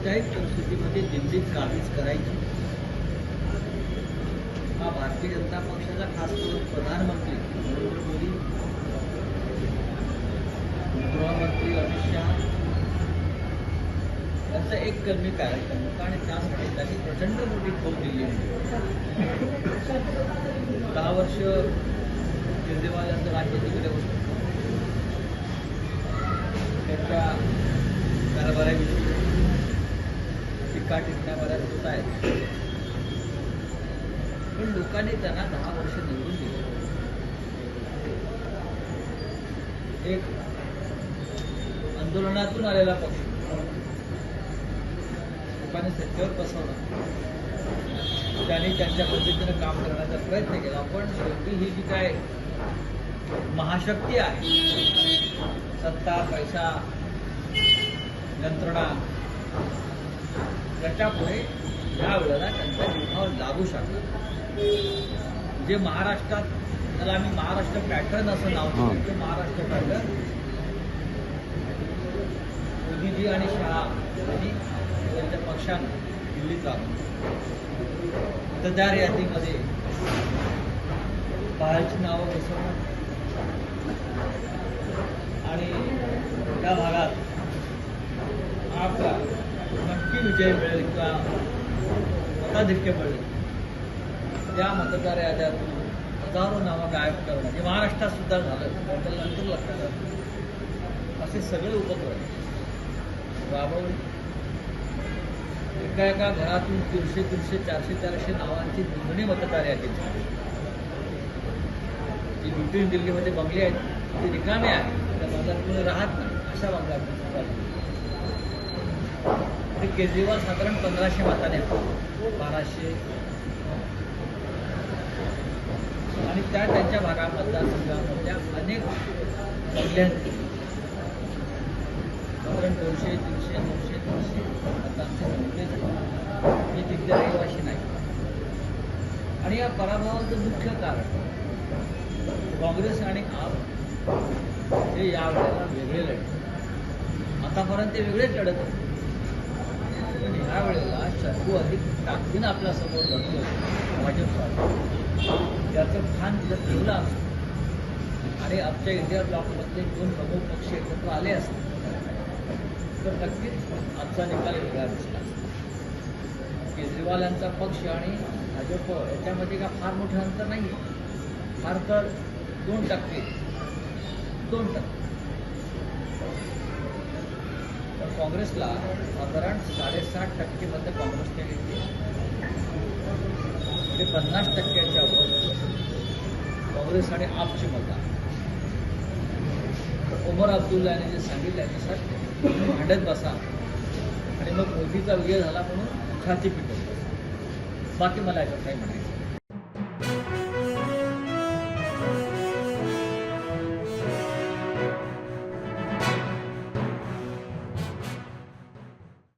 कोणत्याही परिस्थितीमध्ये दिल्लीत काबीज करायची हा भारतीय जनता पक्षाचा, खास करून प्रधानमंत्री नरेंद्र मोदी, गृहमंत्री अमित शहा यांचा एक कलमी कार्यक्रम होता आणि त्यासाठी त्यांनी प्रचंड मोठी खोल दिली होती. 10 वर्ष केजरीवाल यांचं राज्य तिकडे होतं. त्यांच्या कारभाराविषयी टीका टिप्पण्या बऱ्याच होत आहेत, पण लोकांनी त्यांना 10 वर्ष निवडून दिली. एक आंदोलनातून आलेला पक्ष लोकांनी सत्तेवर बसवला, त्यांनी त्यांच्या पद्धतीनं काम करण्याचा प्रयत्न केला. पण शेवटी ही जी काय महाशक्ती आहे, सत्ता, पैसा, यंत्रणा, त्याच्यापुढे या वेळेला त्यांच्या जीवावर लागू शकतात. जे महाराष्ट्रात, त्याला आम्ही महाराष्ट्र पॅटर्न असं नाव देतो, ते महाराष्ट्र पॅटर्न मोदीजी आणि शहा यांनी त्यांच्या पक्षानं दिल्लीत राहून मतदार यादीमध्ये बाहेरची नावं बसवणं आणि त्या भागात आपला नक्की विजय मिळेल किंवा मताधिक्य मिळेल, त्या मतदार याद्यातून हजारो नावं गायब करणं, हे महाराष्ट्रात सुद्धा झालं, त्याला नंतर लक्षात आलं. असे सगळे उपक्रम राबवले. एका घरातून 300, 400 नावांची नोंदणी मतदार यादीत झाली. जी ब्रिटिश दिल्लीमध्ये बंगले आहेत ते रिकामे आहेत, त्या बंगल्यात कोणी राहत नाही, अशा बंगल्यात आणि केजरीवाल साधारण 1500 मताने 1200 आणि त्यांच्या भागा मतदारसंघामधल्या अनेक बंगल्यांची साधारण 200, 300, 900, 300 मतांचे नोंदणी झाले. हे तिथले रहिवाशी नाही. आणि या पराभवाचं मुख्य कारण काँग्रेस आणि आप हे यावेळेला वेगळे लढले. आतापर्यंत ते वेगळेच लढत होते, पण ह्या वेळेला शत्रू अधिक ताकदीनं आपल्यासमोर लढतो भाजप. याचं भान जर ठेवलं असतं आणि आमच्या इंडिया ब्लॉकमधले 2 प्रमुख पक्ष एकत्र आले असते तर नक्कीच आजचा निकाल वेगळा दिसला. केजरीवाल यांचा पक्ष आणि भाजप याच्यामध्ये का फार मोठं अंतर नाही आहे, फार तर 2%. तर काँग्रेसला साधारण 60.5% मतं काँग्रेसने घेतली. म्हणजे 50%च्या वर काँग्रेस आणि आपची मतं. उमर अब्दुल्ला यांनी जे सांगितलं त्यानुसार भांडत बसा आणि मग मोदीचा विजय झाला म्हणून छाती पिटवली. बाकी मला याच्यात काही म्हणायचं.